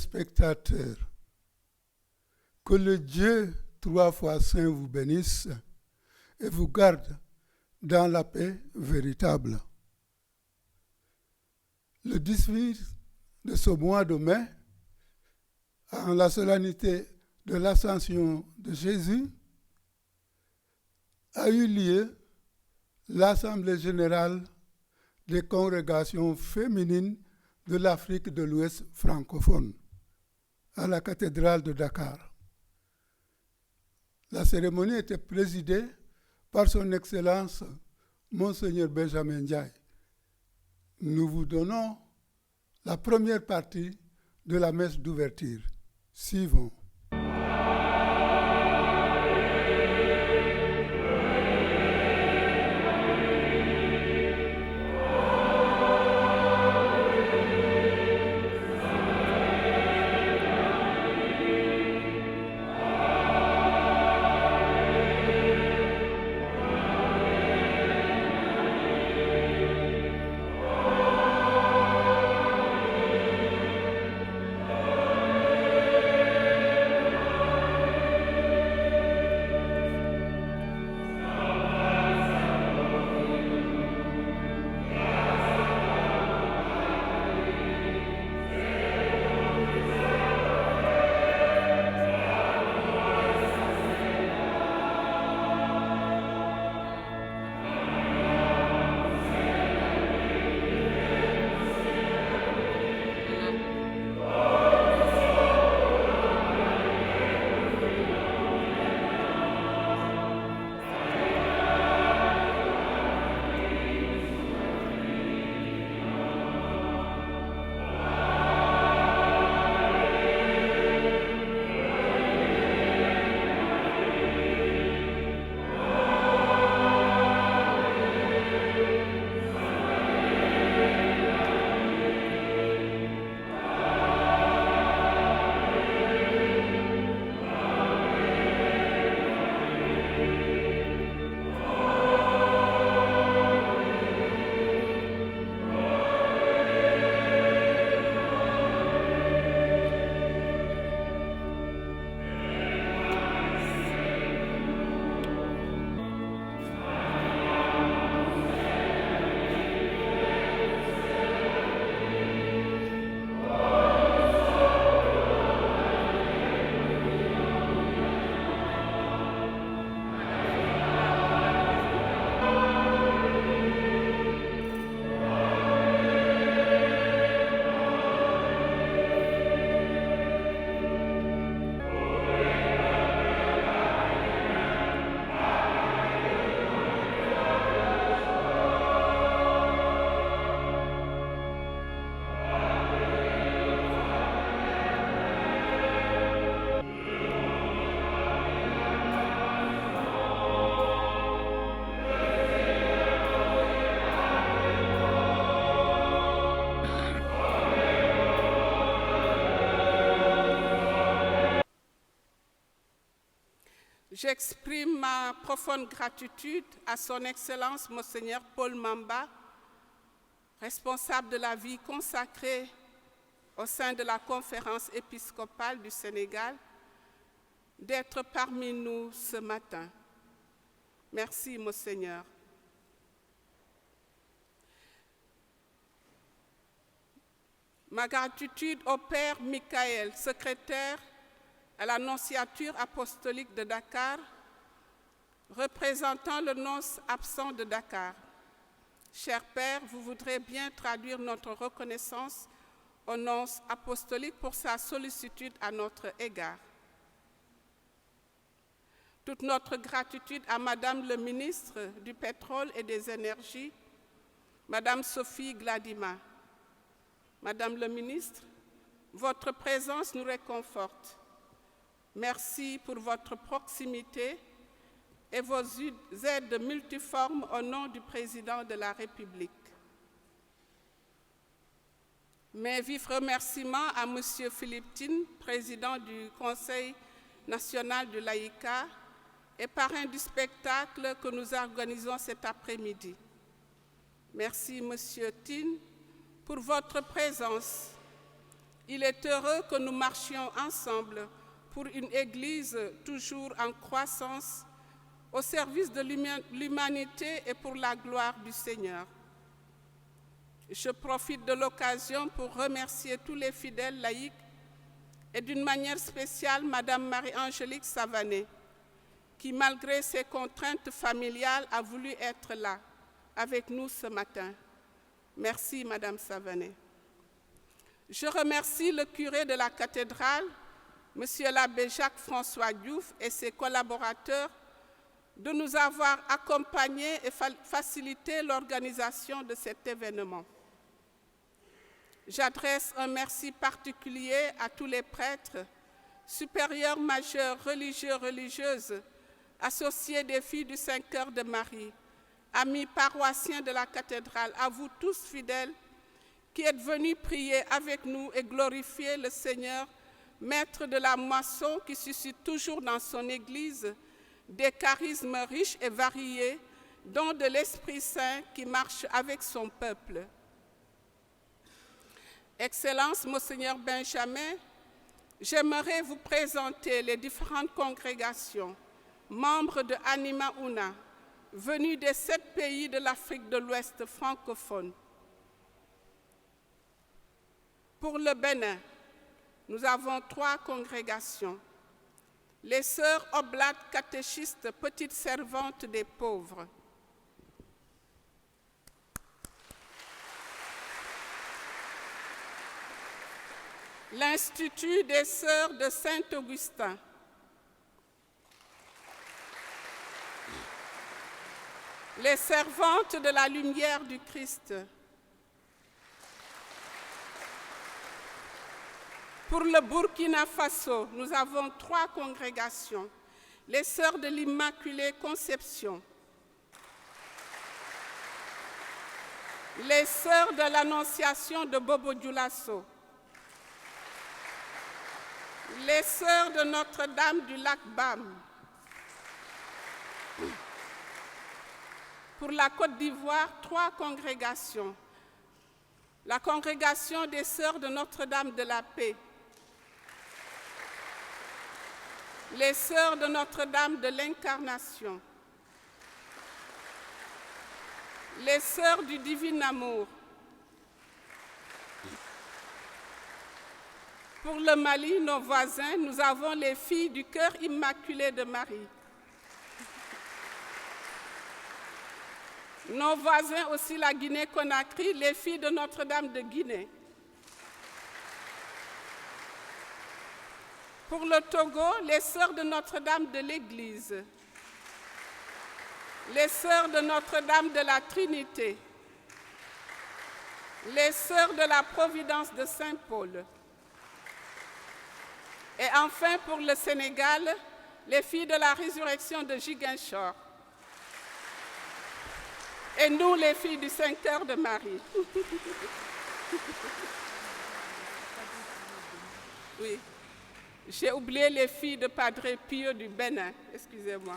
téléspectateurs, que le Dieu 3 fois saint vous bénisse et vous garde dans la paix véritable. Le 18 de ce mois de mai, en la solennité de l'Ascension de Jésus, a eu lieu l'Assemblée générale des congrégations féminines de l'Afrique de l'Ouest francophone à la cathédrale de Dakar. La cérémonie était présidée par son Excellence Monseigneur Benjamin Ndiaye. Nous vous donnons la première partie de la messe d'ouverture. Suivons. J'exprime ma profonde gratitude à son Excellence Monseigneur Paul Mamba, responsable de la vie consacrée au sein de la Conférence épiscopale du Sénégal, d'être parmi nous ce matin. Merci, Monseigneur. Ma gratitude au Père Michael, secrétaire à la nonciature apostolique de Dakar, représentant le nonce absent de Dakar. Cher Père, vous voudrez bien traduire notre reconnaissance au nonce apostolique pour sa sollicitude à notre égard. Toute notre gratitude à Madame le ministre du Pétrole et des Énergies, Madame Sophie Gladima. Madame le ministre, votre présence nous réconforte. Merci pour votre proximité et vos aides multiformes au nom du Président de la République. Mes vifs remerciements à M. Philippe Tine, président du Conseil national du laïcat et parrain du spectacle que nous organisons cet après-midi. Merci, M. Tine, pour votre présence Il est heureux que nous marchions ensemble pour une Église toujours en croissance, au service de l'humanité et pour la gloire du Seigneur. Je profite de l'occasion pour remercier tous les fidèles laïcs et d'une manière spéciale Madame Marie-Angélique Savané, qui malgré ses contraintes familiales a voulu être là avec nous ce matin. Merci Madame Savané. Je remercie le curé de la cathédrale, Monsieur l'abbé Jacques-François Diouf et ses collaborateurs de nous avoir accompagnés et facilité l'organisation de cet événement. J'adresse un merci particulier à tous les prêtres, supérieurs majeurs, religieux, religieuses, associés des filles du Saint-Cœur de Marie, amis paroissiens de la cathédrale, à vous tous fidèles qui êtes venus prier avec nous et glorifier le Seigneur, maître de la moisson qui suscite toujours dans son Église des charismes riches et variés, dons de l'Esprit Saint qui marche avec son peuple. Excellence, Monseigneur Benjamin, j'aimerais vous présenter les différentes congrégations, membres de Anima Una, venus des 7 pays de l'Afrique de l'Ouest francophone. Pour le Bénin, nous avons 3 congrégations. Les sœurs oblates catéchistes, petites servantes des pauvres. L'Institut des sœurs de Saint-Augustin. Les servantes de la lumière du Christ. Pour le Burkina Faso, nous avons 3 congrégations. Les sœurs de l'Immaculée Conception. Les sœurs de l'Annonciation de Bobo Dioulasso. Les sœurs de Notre-Dame du lac Bam. Pour la Côte d'Ivoire, 3 congrégations. La congrégation des sœurs de Notre-Dame de la Paix. Les sœurs de Notre-Dame de l'Incarnation. Les sœurs du Divin Amour. Pour le Mali, nos voisins, nous avons les filles du cœur immaculé de Marie. Nos voisins aussi, la Guinée-Conakry, les filles de Notre-Dame de Guinée. Pour le Togo, les sœurs de Notre-Dame de l'Église. Les sœurs de Notre-Dame de la Trinité. Les sœurs de la Providence de Saint-Paul. Et enfin, pour le Sénégal, les filles de la Résurrection de Ziguinchor. Et nous, les filles du Saint-Cœur de Marie. Oui, j'ai oublié les filles de Padre Pio du Bénin, excusez-moi.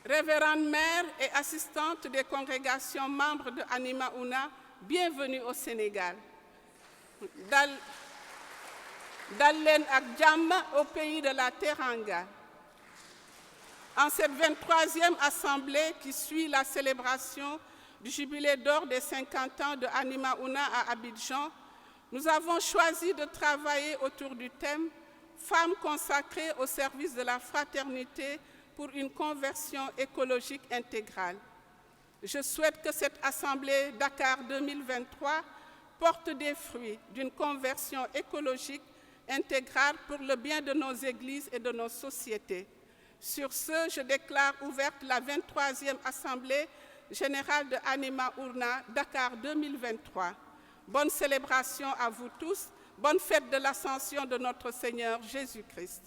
Révérende mère et assistante des congrégations membres de Anima Una, bienvenue au Sénégal. Dalen ak Jàmm au pays de la Teranga. En cette 23e assemblée qui suit la célébration du jubilé d'or des 50 ans de Anima Una à Abidjan, nous avons choisi de travailler autour du thème « Femmes consacrées au service de la fraternité pour une conversion écologique intégrale ». Je souhaite que cette Assemblée Dakar 2023 porte des fruits d'une conversion écologique intégrale pour le bien de nos églises et de nos sociétés. Sur ce, je déclare ouverte la 23e Assemblée générale de Anima Una Dakar 2023. Bonne célébration à vous tous. Bonne fête de l'Ascension de notre Seigneur Jésus-Christ.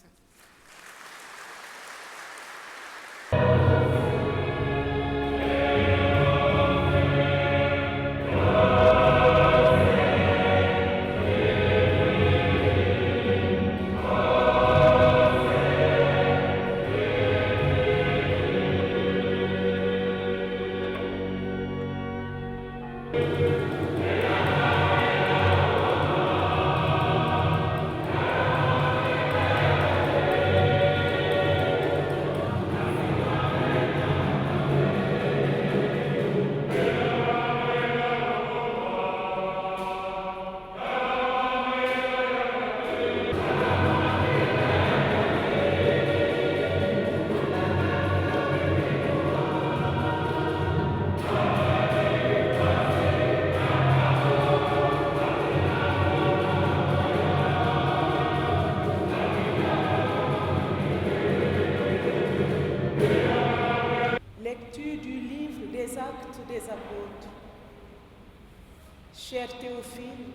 Cher Théophile,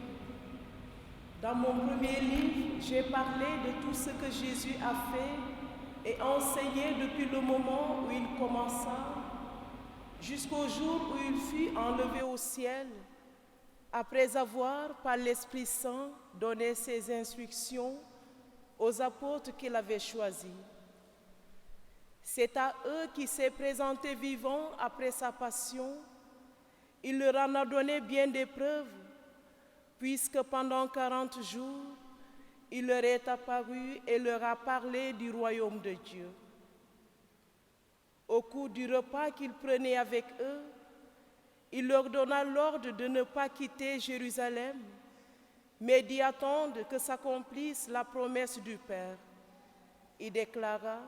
dans mon premier livre, j'ai parlé de tout ce que Jésus a fait et enseigné depuis le moment où il commença jusqu'au jour où il fut enlevé au ciel, après avoir, par l'Esprit Saint, donné ses instructions aux apôtres qu'il avait choisis. C'est à eux qu'il s'est présenté vivant après sa passion. Il leur en a donné bien des preuves, puisque pendant 40 jours, il leur est apparu et leur a parlé du royaume de Dieu. Au cours du repas qu'ils prenaient avec eux, il leur donna l'ordre de ne pas quitter Jérusalem, mais d'y attendre que s'accomplisse la promesse du Père. Il déclara: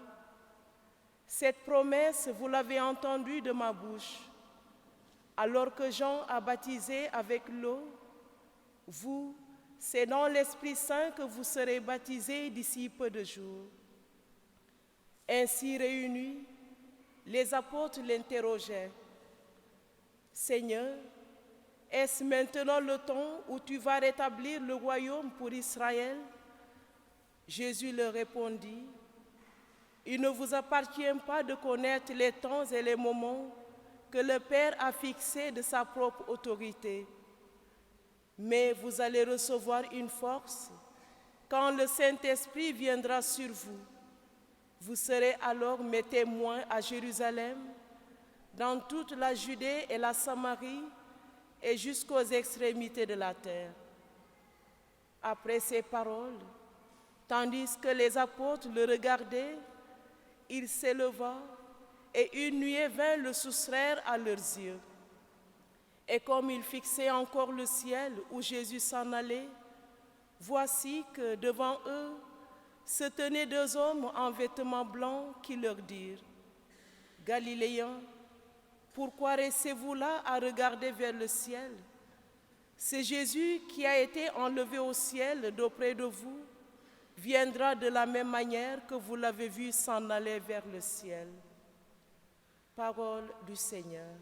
« Cette promesse, vous l'avez entendue de ma bouche. Alors que Jean a baptisé avec l'eau, vous, c'est dans l'Esprit Saint que vous serez baptisés d'ici peu de jours. » Ainsi réunis, les apôtres l'interrogeaient: « Seigneur, est-ce maintenant le temps où tu vas rétablir le royaume pour Israël ?» Jésus leur répondit: « Il ne vous appartient pas de connaître les temps et les moments que le Père a fixés de sa propre autorité. Mais vous allez recevoir une force quand le Saint-Esprit viendra sur vous. Vous serez alors mes témoins à Jérusalem, dans toute la Judée et la Samarie, et jusqu'aux extrémités de la terre. » Après ces paroles, tandis que les apôtres le regardaient, il s'éleva et une nuée vint le soustraire à leurs yeux. Et comme ils fixaient encore le ciel où Jésus s'en allait, voici que devant eux se tenaient deux hommes en vêtements blancs qui leur dirent: « Galiléens, pourquoi restez-vous là à regarder vers le ciel? C'est Jésus qui a été enlevé au ciel d'auprès de vous, viendra de la même manière que vous l'avez vu s'en aller vers le ciel. » Parole du Seigneur.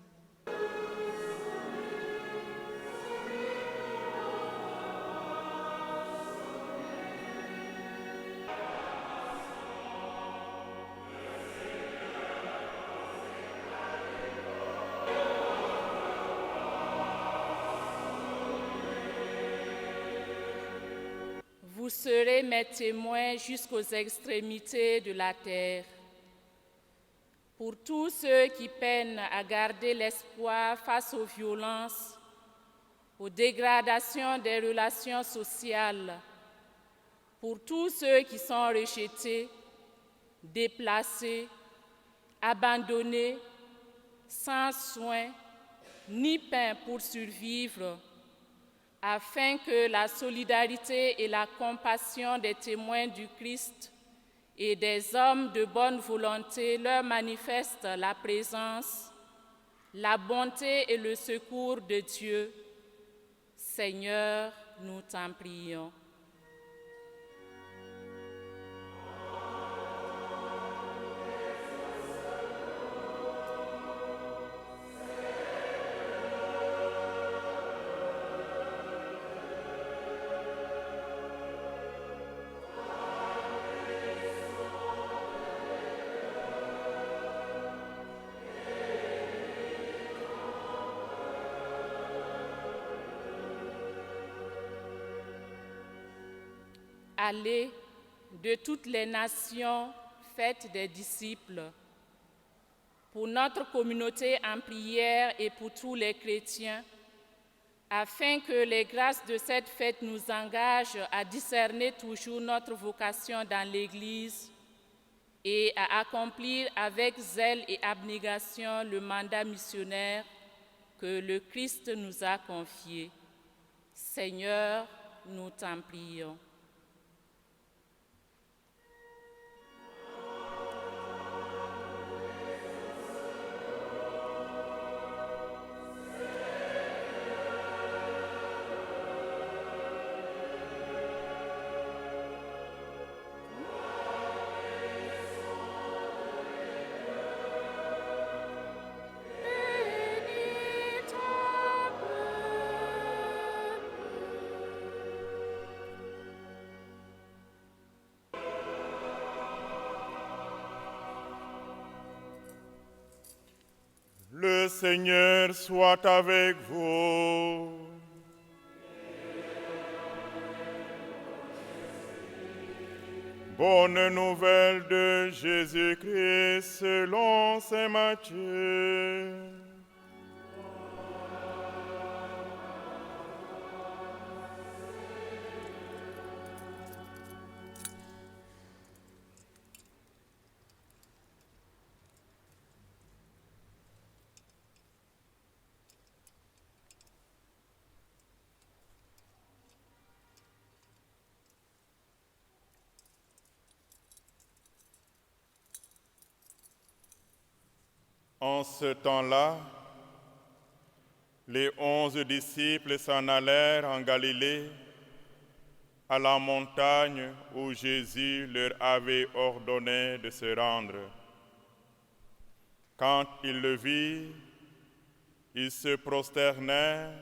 Vous serez mes témoins jusqu'aux extrémités de la terre. Pour tous ceux qui peinent à garder l'espoir face aux violences, aux dégradations des relations sociales, pour tous ceux qui sont rejetés, déplacés, abandonnés, sans soins ni pain pour survivre, afin que la solidarité et la compassion des témoins du Christ et des hommes de bonne volonté leur manifestent la présence, la bonté et le secours de Dieu. Seigneur, nous t'en prions. Allez de toutes les nations, faites des disciples. Pour notre communauté en prière et pour tous les chrétiens, afin que les grâces de cette fête nous engagent à discerner toujours notre vocation dans l'Église et à accomplir avec zèle et abnégation le mandat missionnaire que le Christ nous a confié. Seigneur, nous t'en prions. Seigneur soit avec vous. Bonne nouvelle de Jésus-Christ selon saint Matthieu. En ce temps-là, les 11 disciples s'en allèrent en Galilée, à la montagne où Jésus leur avait ordonné de se rendre. Quand ils le virent, ils se prosternèrent,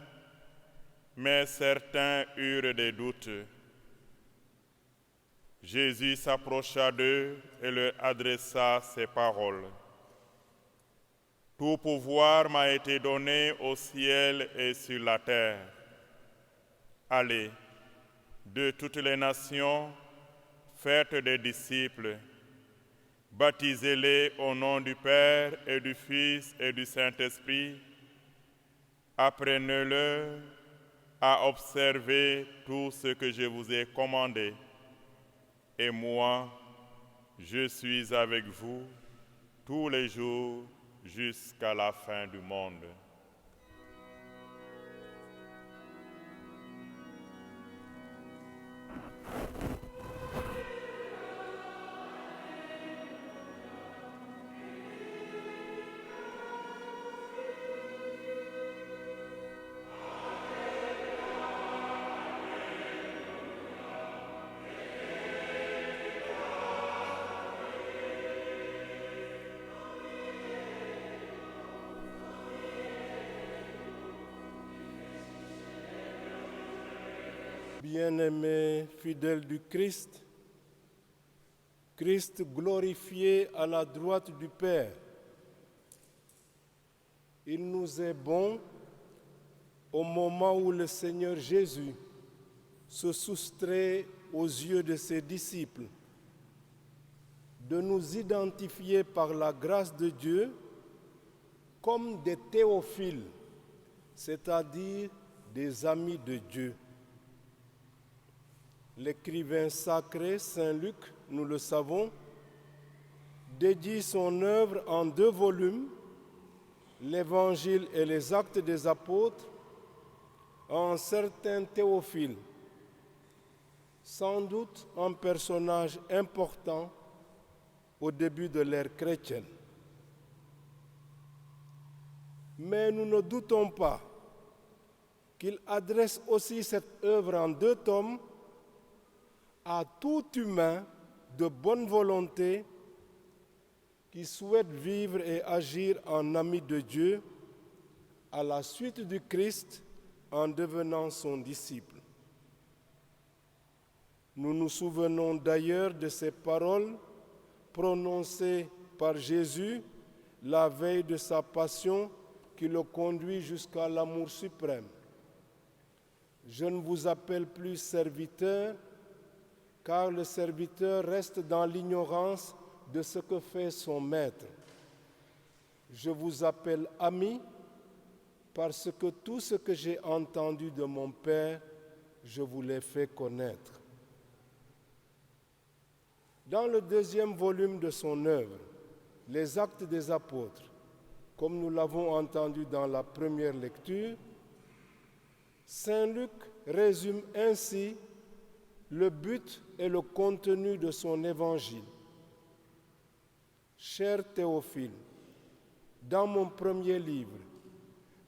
mais certains eurent des doutes. Jésus s'approcha d'eux et leur adressa ces paroles. Tout pouvoir m'a été donné au ciel et sur la terre. Allez, de toutes les nations, faites des disciples, baptisez-les au nom du Père et du Fils et du Saint-Esprit. Apprenez-leur à observer tout ce que je vous ai commandé. Et moi, je suis avec vous tous les jours jusqu'à la fin du monde. Bien-aimés fidèles du Christ, Christ glorifié à la droite du Père, il nous est bon, au moment où le Seigneur Jésus se soustrait aux yeux de ses disciples, de nous identifier par la grâce de Dieu comme des théophiles, c'est-à-dire des amis de Dieu. L'écrivain sacré Saint Luc, nous le savons, dédie son œuvre en 2 volumes, l'Évangile et les Actes des Apôtres, à un certain Théophile, sans doute un personnage important au début de l'ère chrétienne. Mais nous ne doutons pas qu'il adresse aussi cette œuvre en 2 tomes à tout humain de bonne volonté qui souhaite vivre et agir en ami de Dieu à la suite du Christ en devenant son disciple. Nous nous souvenons d'ailleurs de ces paroles prononcées par Jésus la veille de sa passion qui le conduit jusqu'à l'amour suprême. Je ne vous appelle plus serviteur, car le serviteur reste dans l'ignorance de ce que fait son maître. Je vous appelle ami, parce que tout ce que j'ai entendu de mon Père, je vous l'ai fait connaître. Dans le 2e volume de son œuvre, Les Actes des Apôtres, comme nous l'avons entendu dans la première lecture, Saint Luc résume ainsi le but et le contenu de son évangile. Cher Théophile, dans mon premier livre,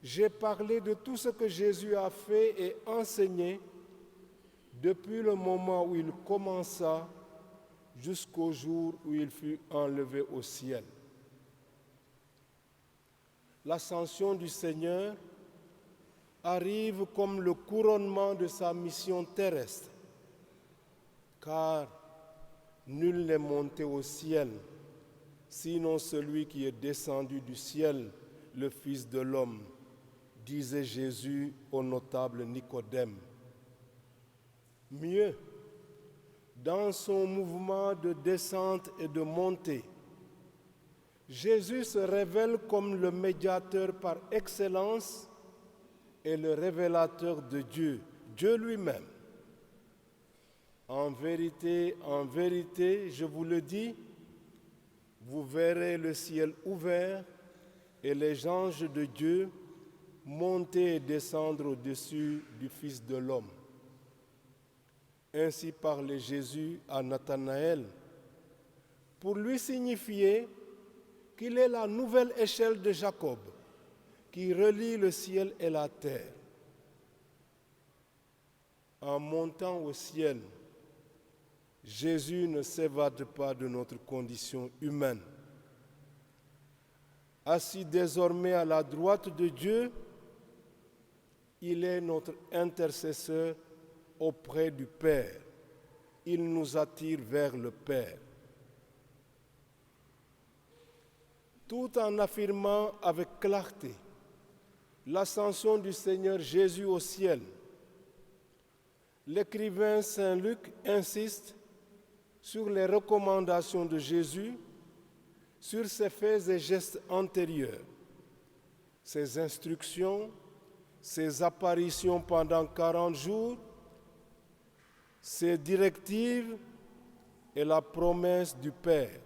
j'ai parlé de tout ce que Jésus a fait et enseigné depuis le moment où il commença jusqu'au jour où il fut enlevé au ciel. L'ascension du Seigneur arrive comme le couronnement de sa mission terrestre, car nul n'est monté au ciel, sinon celui qui est descendu du ciel, le Fils de l'homme, disait Jésus au notable Nicodème. Mieux, dans son mouvement de descente et de montée, Jésus se révèle comme le médiateur par excellence et le révélateur de Dieu, Dieu lui-même. En vérité, je vous le dis, vous verrez le ciel ouvert et les anges de Dieu monter et descendre au-dessus du Fils de l'homme. Ainsi parlait Jésus à Nathanaël, pour lui signifier qu'il est la nouvelle échelle de Jacob, qui relie le ciel et la terre. En montant au ciel, Jésus ne s'évade pas de notre condition humaine. Assis désormais à la droite de Dieu, il est notre intercesseur auprès du Père. Il nous attire vers le Père. Tout en affirmant avec clarté l'ascension du Seigneur Jésus au ciel, l'écrivain Saint Luc insiste sur les recommandations de Jésus, sur ses faits et gestes antérieurs, ses instructions, ses apparitions pendant 40 jours, ses directives et la promesse du Père.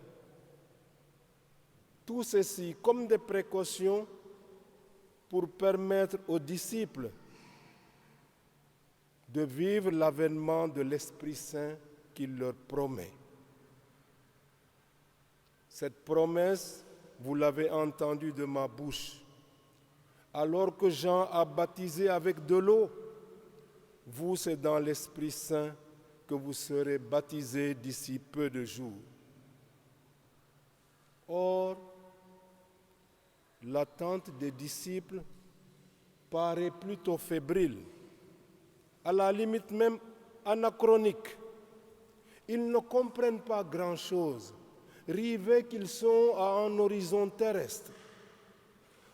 Tout ceci comme des précautions pour permettre aux disciples de vivre l'avènement de l'Esprit Saint qu'il leur promet. Cette promesse, vous l'avez entendue de ma bouche. Alors que Jean a baptisé avec de l'eau, vous, c'est dans l'Esprit Saint que vous serez baptisés d'ici peu de jours. Or, l'attente des disciples paraît plutôt fébrile, à la limite même anachronique. Ils ne comprennent pas grand-chose, rivés qu'ils sont à un horizon terrestre,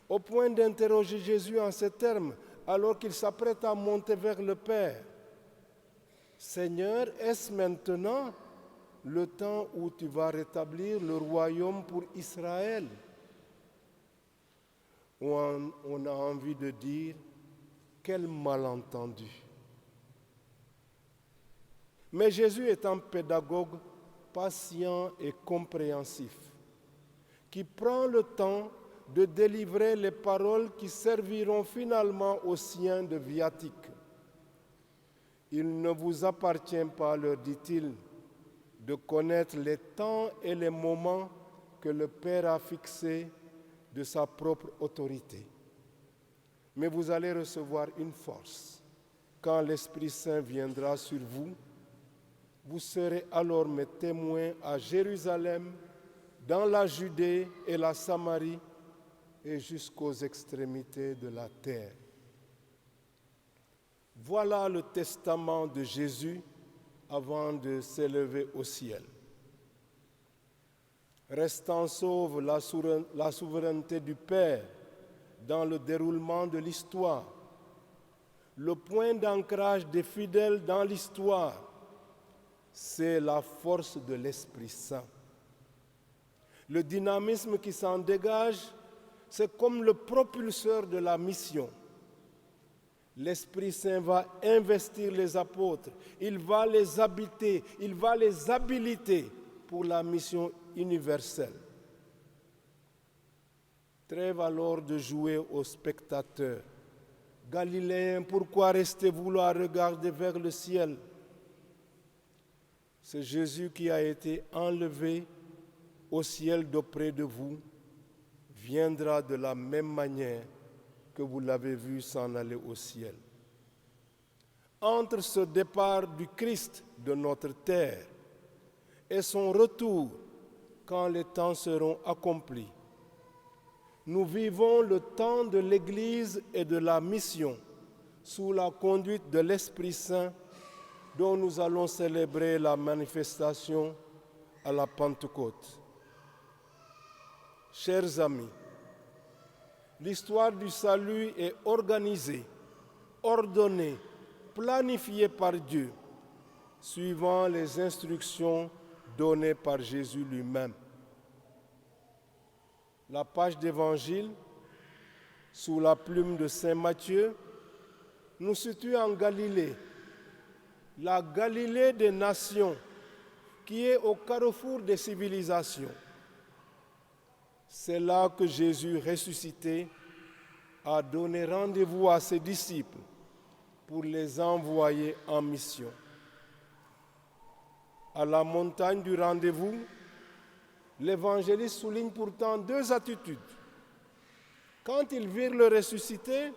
au point d'interroger Jésus en ces termes, alors qu'il s'apprête à monter vers le Père. Seigneur, est-ce maintenant le temps où tu vas rétablir le royaume pour Israël? On a envie de dire, quel malentendu. Mais Jésus est un pédagogue patient et compréhensif, qui prend le temps de délivrer les paroles qui serviront finalement aux siens de viatique. Il ne vous appartient pas, leur dit-il, de connaître les temps et les moments que le Père a fixés de sa propre autorité. Mais vous allez recevoir une force. Quand l'Esprit Saint viendra sur vous, vous serez alors mes témoins à Jérusalem, dans la Judée et la Samarie, et jusqu'aux extrémités de la terre. Voilà le testament de Jésus avant de s'élever au ciel. Restant sauve la souveraineté du Père dans le déroulement de l'histoire. Le point d'ancrage des fidèles dans l'histoire, c'est la force de l'Esprit Saint. Le dynamisme qui s'en dégage, c'est comme le propulseur de la mission. L'Esprit Saint va investir les apôtres, il va les habiter, il va les habiliter pour la mission universelle. Trêve alors de jouer aux spectateurs. Galiléens, pourquoi restez-vous là à regarder vers le ciel? C'est Jésus qui a été enlevé au ciel d'auprès de vous, viendra de la même manière que vous l'avez vu s'en aller au ciel. Entre ce départ du Christ de notre terre et son retour, quand les temps seront accomplis, nous vivons le temps de l'Église et de la mission sous la conduite de l'Esprit Saint dont nous allons célébrer la manifestation à la Pentecôte. Chers amis, l'histoire du salut est organisée, ordonnée, planifiée par Dieu, suivant les instructions données par Jésus lui-même. La page d'Évangile, sous la plume de Saint Matthieu, nous situe en Galilée, la Galilée des nations, qui est au carrefour des civilisations. C'est là que Jésus ressuscité a donné rendez-vous à ses disciples pour les envoyer en mission. À la montagne du rendez-vous, l'évangéliste souligne pourtant deux attitudes. Quand ils virent le ressuscité,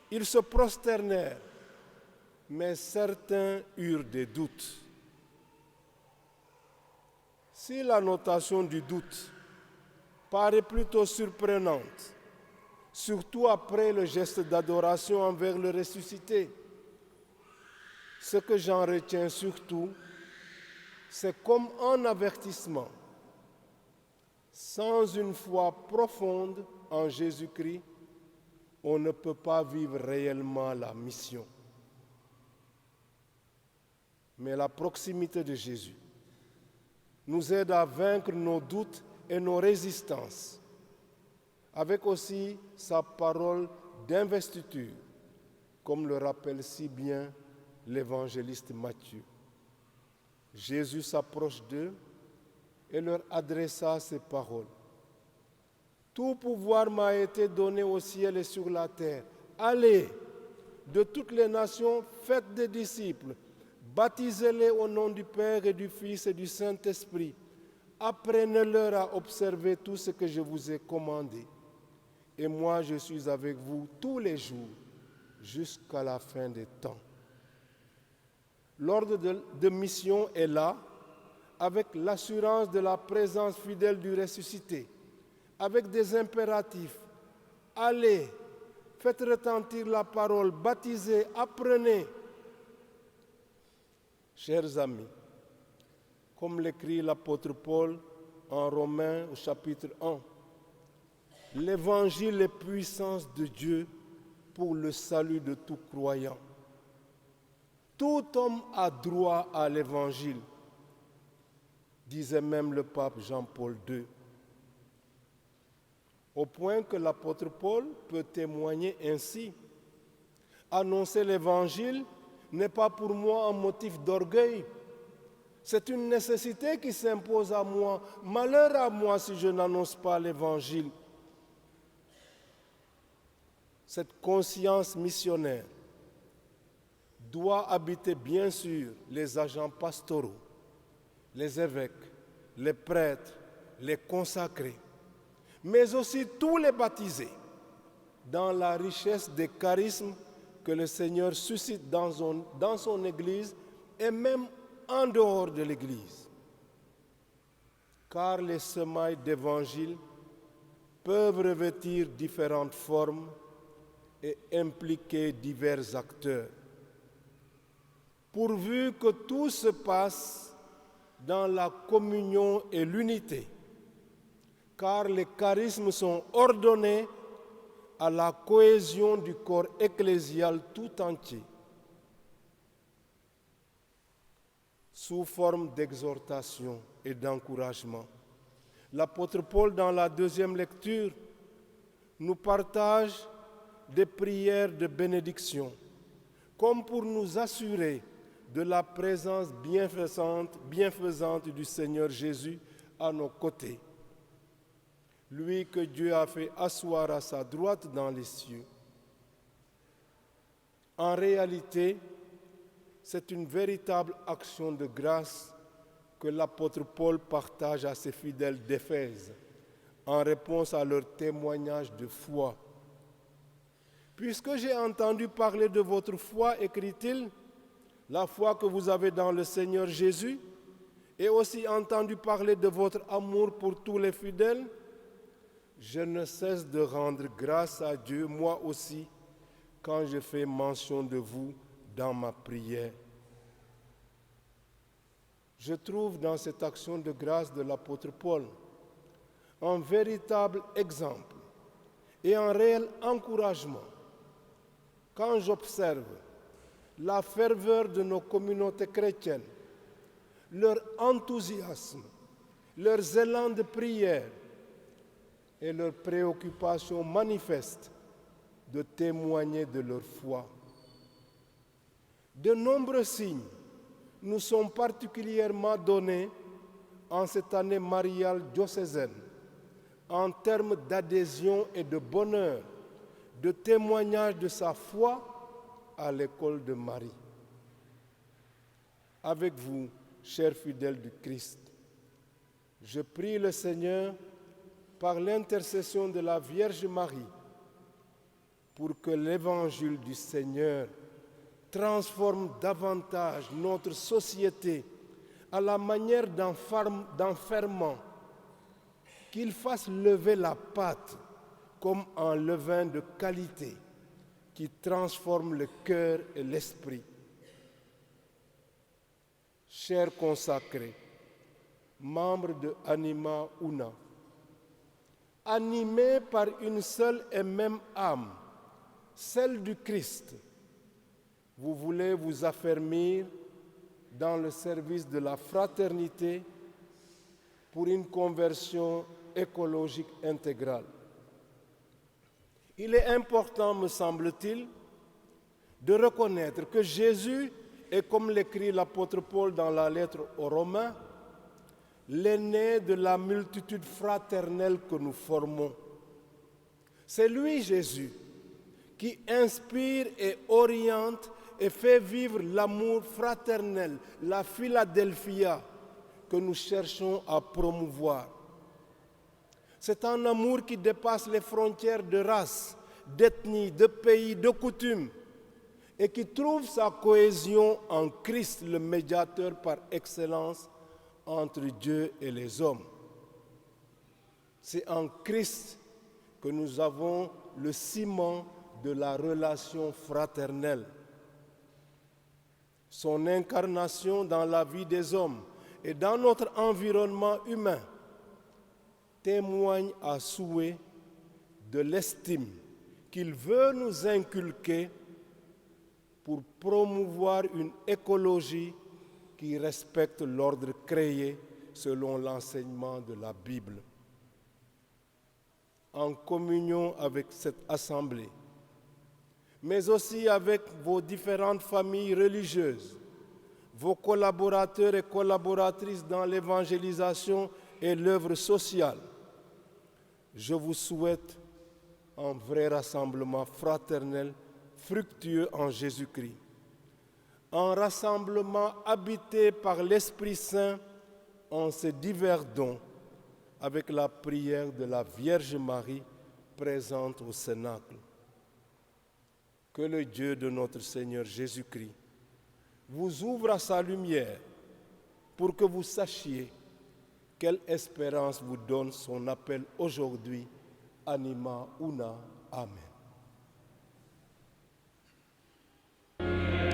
ils se prosternèrent, mais certains eurent des doutes. Si la notation du doute paraît plutôt surprenante, surtout après le geste d'adoration envers le ressuscité, ce que j'en retiens surtout, c'est comme un avertissement. Sans une foi profonde en Jésus-Christ, on ne peut pas vivre réellement la mission. Mais la proximité de Jésus nous aide à vaincre nos doutes et nos résistances, avec aussi sa parole d'investiture, comme le rappelle si bien l'évangéliste Matthieu. Jésus s'approche d'eux et leur adressa ces paroles. Tout pouvoir m'a été donné au ciel et sur la terre. Allez, de toutes les nations, faites des disciples, baptisez-les au nom du Père et du Fils et du Saint-Esprit. Apprenez-leur à observer tout ce que je vous ai commandé. Et moi, je suis avec vous tous les jours, jusqu'à la fin des temps. L'ordre de mission est là, avec l'assurance de la présence fidèle du ressuscité, avec des impératifs. Allez, faites retentir la parole, baptisez, apprenez. Chers amis, comme l'écrit l'apôtre Paul en Romains au chapitre 1, l'Évangile est puissance de Dieu pour le salut de tout croyant. Tout homme a droit à l'Évangile, disait même le pape Jean-Paul II. Au point que l'apôtre Paul peut témoigner ainsi. Annoncer l'Évangile n'est pas pour moi un motif d'orgueil. C'est une nécessité qui s'impose à moi. Malheur à moi si je n'annonce pas l'Évangile. Cette conscience missionnaire doit habiter bien sûr les agents pastoraux, les évêques, les prêtres, les consacrés, mais aussi tous les baptisés, dans la richesse des charismes que le Seigneur suscite dans son Église et même en dehors de l'Église. Car les semailles d'Évangile peuvent revêtir différentes formes et impliquer divers acteurs, pourvu que tout se passe dans la communion et l'unité, car les charismes sont ordonnés à la cohésion du corps ecclésial tout entier, sous forme d'exhortation et d'encouragement. L'apôtre Paul, dans la deuxième lecture, nous partage des prières de bénédiction, comme pour nous assurer de la présence bienfaisante du Seigneur Jésus à nos côtés. Lui que Dieu a fait asseoir à sa droite dans les cieux. En réalité, c'est une véritable action de grâce que l'apôtre Paul partage à ses fidèles d'Éphèse en réponse à leur témoignage de foi. Puisque j'ai entendu parler de votre foi, écrit-il, la foi que vous avez dans le Seigneur Jésus, et aussi entendu parler de votre amour pour tous les fidèles, je ne cesse de rendre grâce à Dieu, moi aussi, quand je fais mention de vous dans ma prière. Je trouve dans cette action de grâce de l'apôtre Paul un véritable exemple et un réel encouragement quand j'observe la ferveur de nos communautés chrétiennes, leur enthousiasme, leurs élans de prière et leur préoccupation manifeste de témoigner de leur foi. De nombreux signes nous sont particulièrement donnés en cette année mariale diocésaine en termes d'adhésion et de bonheur, de témoignage de sa foi à l'école de Marie. Avec vous, chers fidèles du Christ, je prie le Seigneur, par l'intercession de la Vierge Marie, pour que l'évangile du Seigneur transforme davantage notre société à la manière d'enfermement, qu'il fasse lever la pâte comme un levain de qualité qui transforme le cœur et l'esprit. Chers consacrés, membres de Anima Una, animés par une seule et même âme, celle du Christ, vous voulez vous affermir dans le service de la fraternité pour une conversion écologique intégrale. Il est important, me semble-t-il, de reconnaître que Jésus est, comme l'écrit l'apôtre Paul dans la lettre aux Romains, l'aîné de la multitude fraternelle que nous formons. C'est lui, Jésus, qui inspire et oriente et fait vivre l'amour fraternel, la Philadelphia, que nous cherchons à promouvoir. C'est un amour qui dépasse les frontières de race, d'ethnie, de pays, de coutumes, et qui trouve sa cohésion en Christ, le médiateur par excellence entre Dieu et les hommes. C'est en Christ que nous avons le ciment de la relation fraternelle. Son incarnation dans la vie des hommes et dans notre environnement humain témoigne à souhait de l'estime qu'il veut nous inculquer pour promouvoir une écologie qui respecte l'ordre créé selon l'enseignement de la Bible. En communion avec cette assemblée, mais aussi avec vos différentes familles religieuses, vos collaborateurs et collaboratrices dans l'évangélisation et l'œuvre sociale, je vous souhaite un vrai rassemblement fraternel, fructueux en Jésus-Christ. Un rassemblement habité par l'Esprit Saint en ses divers dons, avec la prière de la Vierge Marie présente au Cénacle. Que le Dieu de notre Seigneur Jésus-Christ vous ouvre à sa lumière pour que vous sachiez quelle espérance vous donne son appel aujourd'hui. Anima Una. Amen. Amen.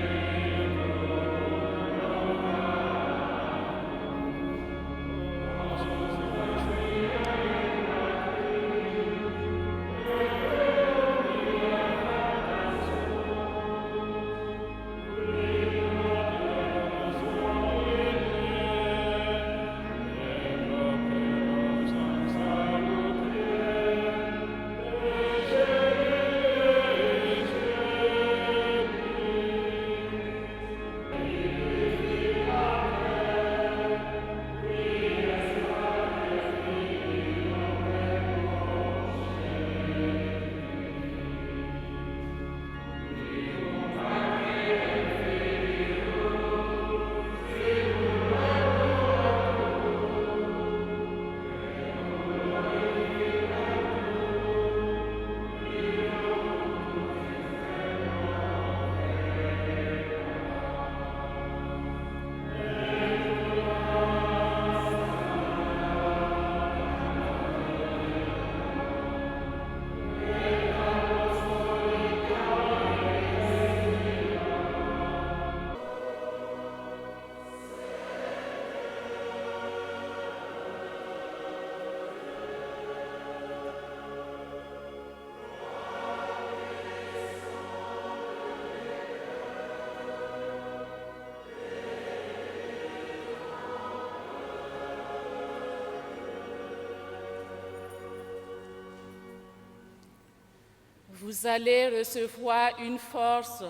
vous allez recevoir une force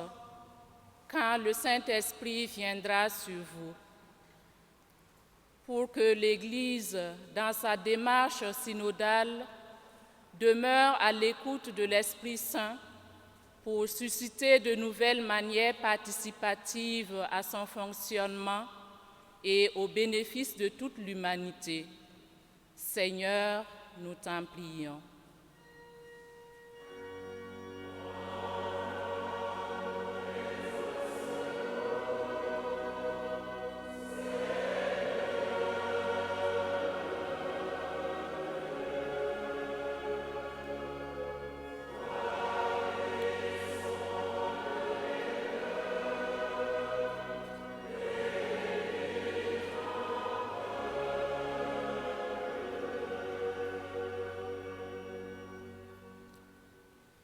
quand le Saint-Esprit viendra sur vous. Pour que l'Église, dans sa démarche synodale, demeure à l'écoute de l'Esprit Saint pour susciter de nouvelles manières participatives à son fonctionnement et au bénéfice de toute l'humanité. Seigneur, nous t'en prions.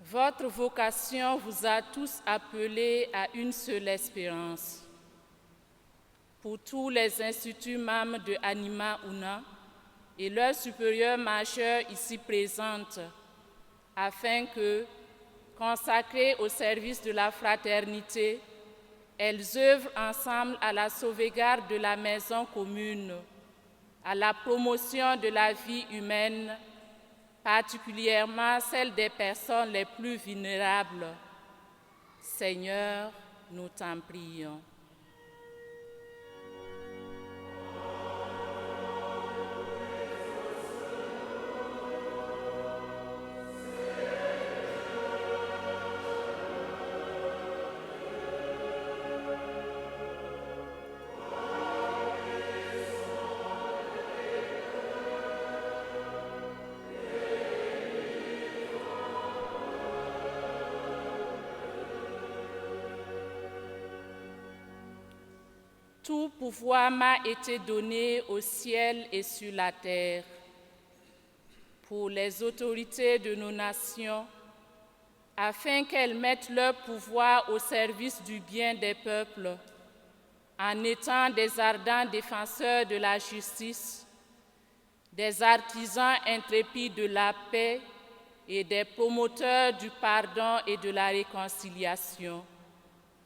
Votre vocation vous a tous appelés à une seule espérance. Pour tous les instituts membres de Anima Una et leurs supérieurs majeurs ici présentes, afin que, consacrées au service de la fraternité, elles œuvrent ensemble à la sauvegarde de la maison commune, à la promotion de la vie humaine, particulièrement celle des personnes les plus vulnérables. Seigneur, nous t'en prions. Tout pouvoir m'a été donné au ciel et sur la terre. Pour les autorités de nos nations, afin qu'elles mettent leur pouvoir au service du bien des peuples, en étant des ardents défenseurs de la justice, des artisans intrépides de la paix et des promoteurs du pardon et de la réconciliation.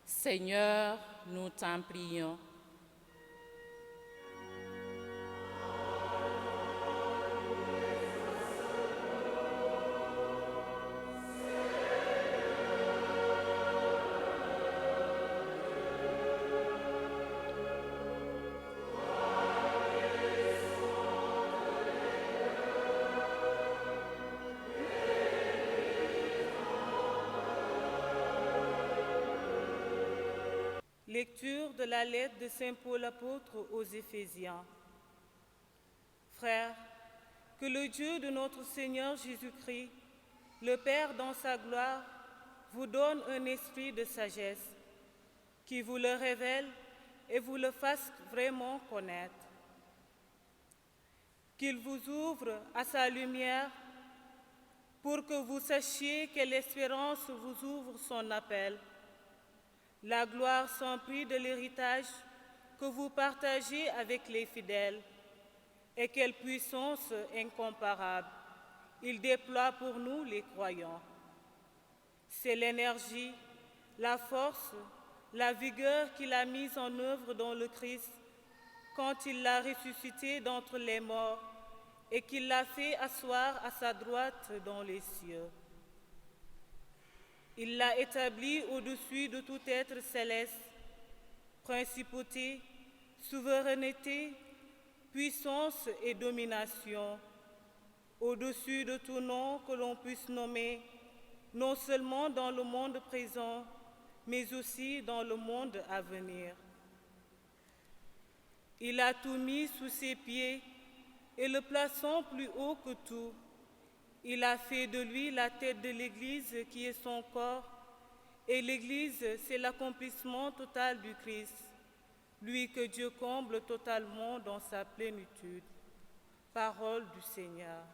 Seigneur, nous t'en prions. Lecture de la lettre de Saint Paul apôtre aux Éphésiens. Frères, que le Dieu de notre Seigneur Jésus-Christ, le Père dans sa gloire, vous donne un esprit de sagesse, qui vous le révèle et vous le fasse vraiment connaître. Qu'il vous ouvre à sa lumière pour que vous sachiez quelle espérance vous ouvre son appel, la gloire sans prix de l'héritage que vous partagez avec les fidèles, et quelle puissance incomparable il déploie pour nous les croyants. C'est l'énergie, la force, la vigueur qu'il a mise en œuvre dans le Christ quand il l'a ressuscité d'entre les morts et qu'il l'a fait asseoir à sa droite dans les cieux. Il l'a établi au-dessus de tout être céleste, principauté, souveraineté, puissance et domination, au-dessus de tout nom que l'on puisse nommer, non seulement dans le monde présent, mais aussi dans le monde à venir. Il a tout mis sous ses pieds et le plaçant plus haut que tout. Il a fait de lui la tête de l'Église qui est son corps, et l'Église, c'est l'accomplissement total du Christ, lui que Dieu comble totalement dans sa plénitude. Parole du Seigneur.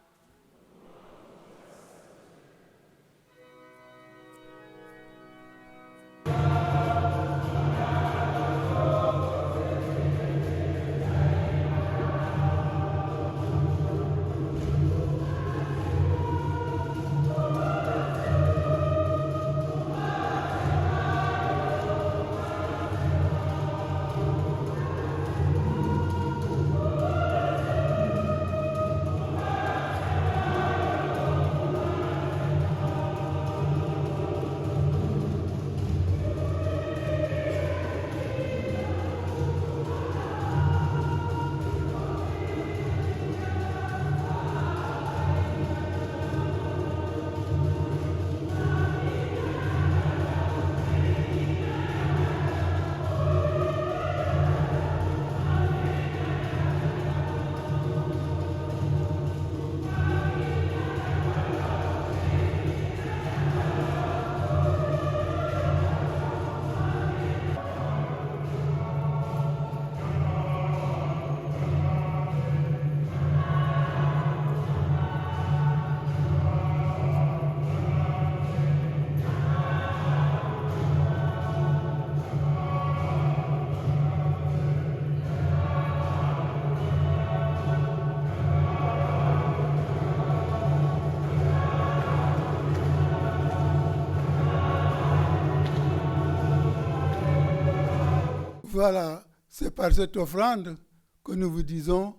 Voilà, c'est par cette offrande que nous vous disons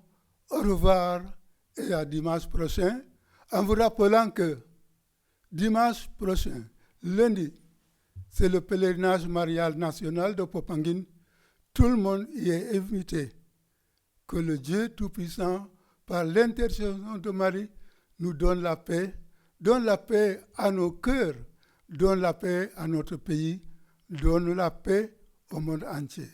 au revoir et à dimanche prochain, en vous rappelant que dimanche prochain, lundi, c'est le pèlerinage marial national de Popenguine. Tout le monde y est invité. Que le Dieu Tout-Puissant, par l'intercession de Marie, nous donne la paix à nos cœurs, donne la paix à notre pays, donne la paix au monde entier.